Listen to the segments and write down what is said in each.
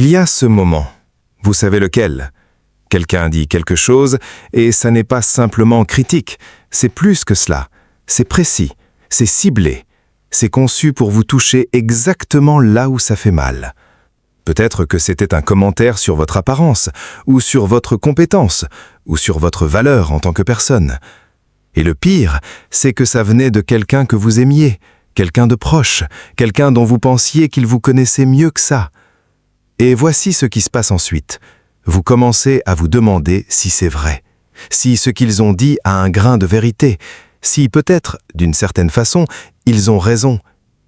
Il y a ce moment. Vous savez lequel? Quelqu'un dit quelque chose et ça n'est pas simplement critique, c'est plus que cela. C'est précis, c'est ciblé, c'est conçu pour vous toucher exactement là où ça fait mal. Peut-être que c'était un commentaire sur votre apparence, ou sur votre compétence, ou sur votre valeur en tant que personne. Et le pire, c'est que ça venait de quelqu'un que vous aimiez, quelqu'un de proche, quelqu'un dont vous pensiez qu'il vous connaissait mieux que ça. Et voici ce qui se passe ensuite. Vous commencez à vous demander si c'est vrai, si ce qu'ils ont dit a un grain de vérité, si peut-être, d'une certaine façon, ils ont raison.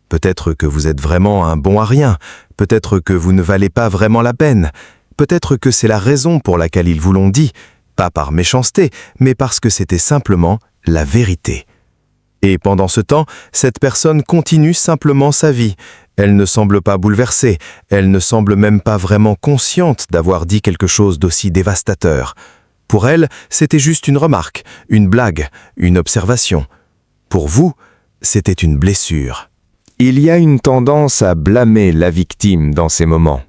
Peut-être que vous êtes vraiment un bon à rien, peut-être que vous ne valez pas vraiment la peine, peut-être que c'est la raison pour laquelle ils vous l'ont dit, pas par méchanceté, mais parce que c'était simplement la vérité. Et pendant ce temps, cette personne continue simplement sa vie. Elle ne semble pas bouleversée, elle ne semble même pas vraiment consciente d'avoir dit quelque chose d'aussi dévastateur. Pour elle, c'était juste une remarque, une blague, une observation. Pour vous, c'était une blessure. Il y a une tendance à blâmer la victime dans ces moments,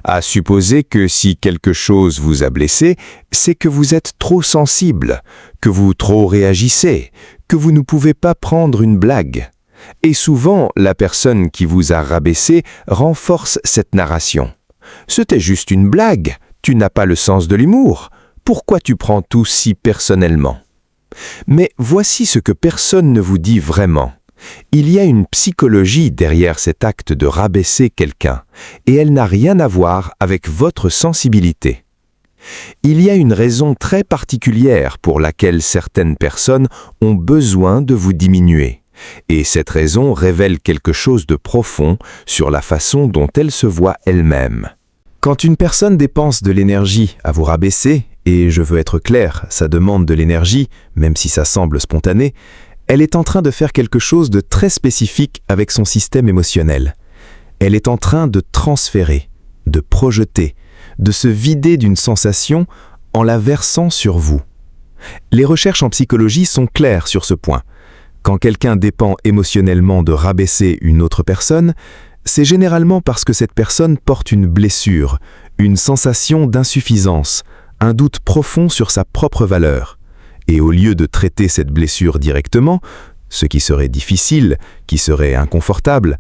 à supposer que si quelque chose vous a blessé, c'est que vous êtes trop sensible, que vous trop réagissez, que vous ne pouvez pas prendre une blague. Et souvent, la personne qui vous a rabaissé renforce cette narration. C'était juste une blague, tu n'as pas le sens de l'humour, pourquoi tu prends tout si personnellement? Mais voici ce que personne ne vous dit vraiment. Il y a une psychologie derrière cet acte de rabaisser quelqu'un, et elle n'a rien à voir avec votre sensibilité. Il y a une raison très particulière pour laquelle certaines personnes ont besoin de vous diminuer, et cette raison révèle quelque chose de profond sur la façon dont elle se voit elle-même. Quand une personne dépense de l'énergie à vous rabaisser, et je veux être clair, ça demande de l'énergie, même si ça semble spontané, elle est en train de faire quelque chose de très spécifique avec son système émotionnel. Elle est en train de transférer, de projeter, de se vider d'une sensation en la versant sur vous. Les recherches en psychologie sont claires sur ce point. Quand quelqu'un dépend émotionnellement de rabaisser une autre personne, c'est généralement parce que cette personne porte une blessure, une sensation d'insuffisance, un doute profond sur sa propre valeur. Et au lieu de traiter cette blessure directement, ce qui serait difficile, qui serait inconfortable,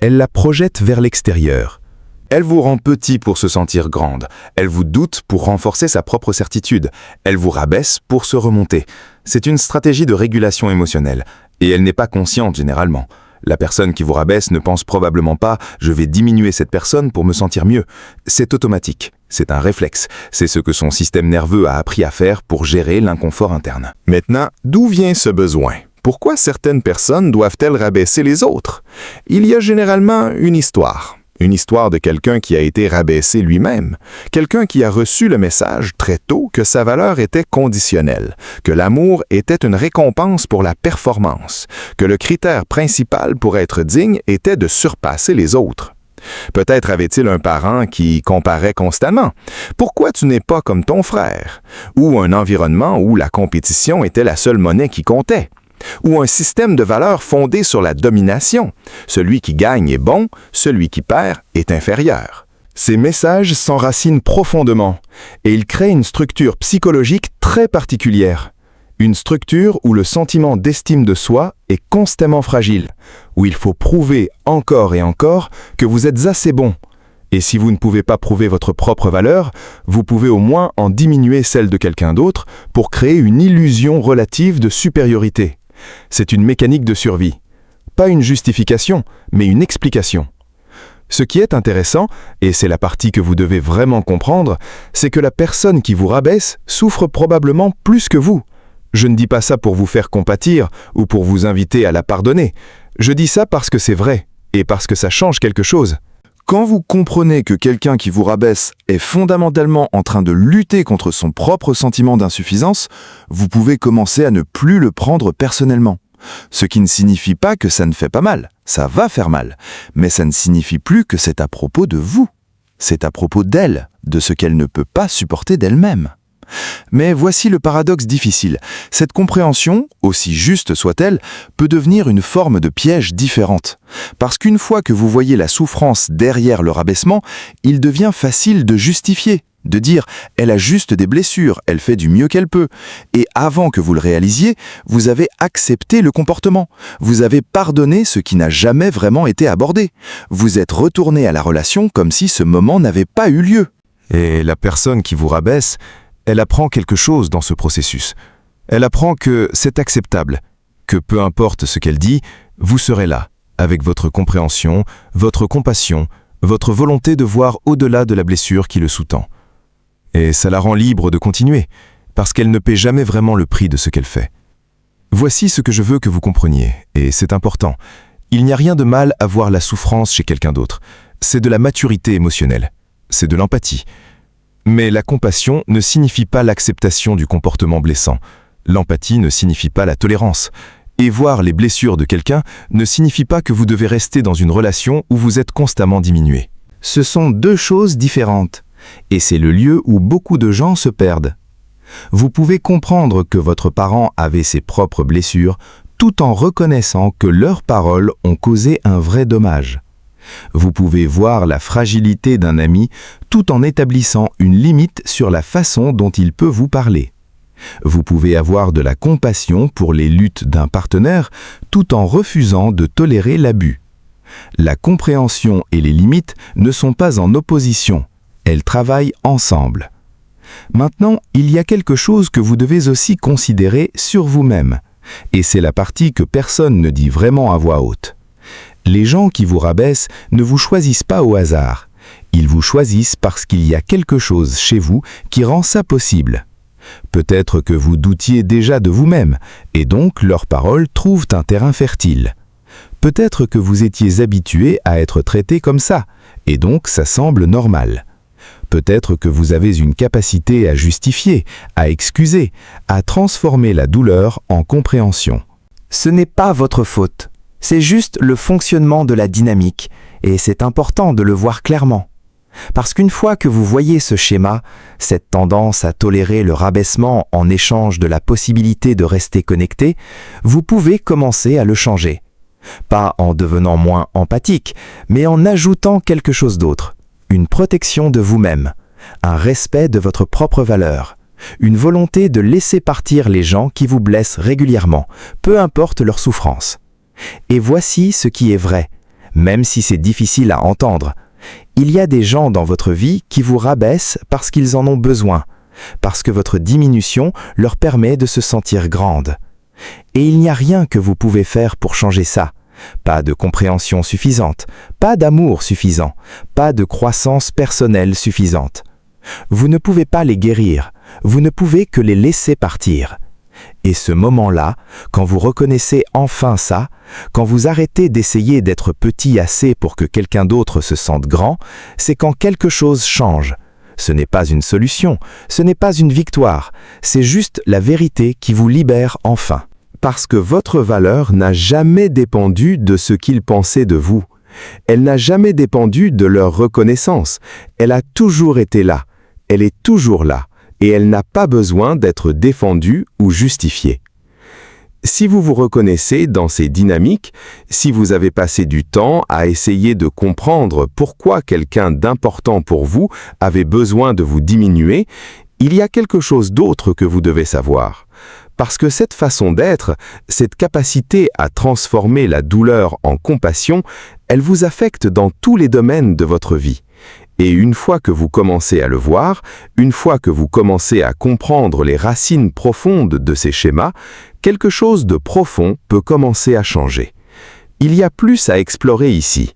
elle la projette vers l'extérieur. Elle vous rend petit pour se sentir grande, elle vous doute pour renforcer sa propre certitude, elle vous rabaisse pour se remonter. C'est une stratégie de régulation émotionnelle, et elle n'est pas consciente généralement. La personne qui vous rabaisse ne pense probablement pas « je vais diminuer cette personne pour me sentir mieux ». C'est automatique, c'est un réflexe, c'est ce que son système nerveux a appris à faire pour gérer l'inconfort interne. Maintenant, d'où vient ce besoin? Pourquoi certaines personnes doivent-elles rabaisser les autres? Il y a généralement une histoire. Une histoire de quelqu'un qui a été rabaissé lui-même, quelqu'un qui a reçu le message très tôt que sa valeur était conditionnelle, que l'amour était une récompense pour la performance, que le critère principal pour être digne était de surpasser les autres. Peut-être avait-il un parent qui comparait constamment. « Pourquoi tu n'es pas comme ton frère? » Ou un environnement où la compétition était la seule monnaie qui comptait. Ou un système de valeurs fondé sur la domination. Celui qui gagne est bon, celui qui perd est inférieur. Ces messages s'enracinent profondément et ils créent une structure psychologique très particulière. Une structure où le sentiment d'estime de soi est constamment fragile, où il faut prouver encore et encore que vous êtes assez bon. Et si vous ne pouvez pas prouver votre propre valeur, vous pouvez au moins en diminuer celle de quelqu'un d'autre pour créer une illusion relative de supériorité. C'est une mécanique de survie. Pas une justification, mais une explication. Ce qui est intéressant, et c'est la partie que vous devez vraiment comprendre, c'est que la personne qui vous rabaisse souffre probablement plus que vous. Je ne dis pas ça pour vous faire compatir ou pour vous inviter à la pardonner. Je dis ça parce que c'est vrai, et parce que ça change quelque chose. Quand vous comprenez que quelqu'un qui vous rabaisse est fondamentalement en train de lutter contre son propre sentiment d'insuffisance, vous pouvez commencer à ne plus le prendre personnellement. Ce qui ne signifie pas que ça ne fait pas mal, ça va faire mal, mais ça ne signifie plus que c'est à propos de vous. C'est à propos d'elle, de ce qu'elle ne peut pas supporter d'elle-même. Mais voici le paradoxe difficile. Cette compréhension, aussi juste soit-elle, peut devenir une forme de piège différente. Parce qu'une fois que vous voyez la souffrance derrière le rabaissement, il devient facile de justifier, de dire « elle a juste des blessures, elle fait du mieux qu'elle peut ». Et avant que vous le réalisiez, vous avez accepté le comportement. Vous avez pardonné ce qui n'a jamais vraiment été abordé. Vous êtes retourné à la relation comme si ce moment n'avait pas eu lieu. Et la personne qui vous rabaisse, elle apprend quelque chose dans ce processus. Elle apprend que c'est acceptable, que peu importe ce qu'elle dit, vous serez là, avec votre compréhension, votre compassion, votre volonté de voir au-delà de la blessure qui le sous-tend. Et ça la rend libre de continuer, parce qu'elle ne paie jamais vraiment le prix de ce qu'elle fait. Voici ce que je veux que vous compreniez, et c'est important. Il n'y a rien de mal à voir la souffrance chez quelqu'un d'autre. C'est de la maturité émotionnelle. C'est de l'empathie. Mais la compassion ne signifie pas l'acceptation du comportement blessant. L'empathie ne signifie pas la tolérance. Et voir les blessures de quelqu'un ne signifie pas que vous devez rester dans une relation où vous êtes constamment diminué. Ce sont deux choses différentes. Et c'est le lieu où beaucoup de gens se perdent. Vous pouvez comprendre que votre parent avait ses propres blessures tout en reconnaissant que leurs paroles ont causé un vrai dommage. Vous pouvez voir la fragilité d'un ami tout en établissant une limite sur la façon dont il peut vous parler. Vous pouvez avoir de la compassion pour les luttes d'un partenaire tout en refusant de tolérer l'abus. La compréhension et les limites ne sont pas en opposition, elles travaillent ensemble. Maintenant, il y a quelque chose que vous devez aussi considérer sur vous-même, et c'est la partie que personne ne dit vraiment à voix haute. Les gens qui vous rabaissent ne vous choisissent pas au hasard. Ils vous choisissent parce qu'il y a quelque chose chez vous qui rend ça possible. Peut-être que vous doutiez déjà de vous-même, et donc leurs paroles trouvent un terrain fertile. Peut-être que vous étiez habitué à être traité comme ça, et donc ça semble normal. Peut-être que vous avez une capacité à justifier, à excuser, à transformer la douleur en compréhension. Ce n'est pas votre faute. C'est juste le fonctionnement de la dynamique, et c'est important de le voir clairement. Parce qu'une fois que vous voyez ce schéma, cette tendance à tolérer le rabaissement en échange de la possibilité de rester connecté, vous pouvez commencer à le changer. Pas en devenant moins empathique, mais en ajoutant quelque chose d'autre. Une protection de vous-même, un respect de votre propre valeur, une volonté de laisser partir les gens qui vous blessent régulièrement, peu importe leur souffrance. Et voici ce qui est vrai, même si c'est difficile à entendre. Il y a des gens dans votre vie qui vous rabaissent parce qu'ils en ont besoin, parce que votre diminution leur permet de se sentir grande. Et il n'y a rien que vous pouvez faire pour changer ça. Pas de compréhension suffisante, pas d'amour suffisant, pas de croissance personnelle suffisante. Vous ne pouvez pas les guérir, vous ne pouvez que les laisser partir. Et ce moment-là, quand vous reconnaissez enfin ça, quand vous arrêtez d'essayer d'être petit assez pour que quelqu'un d'autre se sente grand, c'est quand quelque chose change. Ce n'est pas une solution, ce n'est pas une victoire, c'est juste la vérité qui vous libère enfin. Parce que votre valeur n'a jamais dépendu de ce qu'ils pensaient de vous. Elle n'a jamais dépendu de leur reconnaissance. Elle a toujours été là. Elle est toujours là. Et elle n'a pas besoin d'être défendue ou justifiée. Si vous vous reconnaissez dans ces dynamiques, si vous avez passé du temps à essayer de comprendre pourquoi quelqu'un d'important pour vous avait besoin de vous diminuer, il y a quelque chose d'autre que vous devez savoir. Parce que cette façon d'être, cette capacité à transformer la douleur en compassion, elle vous affecte dans tous les domaines de votre vie. Et une fois que vous commencez à le voir, une fois que vous commencez à comprendre les racines profondes de ces schémas, quelque chose de profond peut commencer à changer. Il y a plus à explorer ici.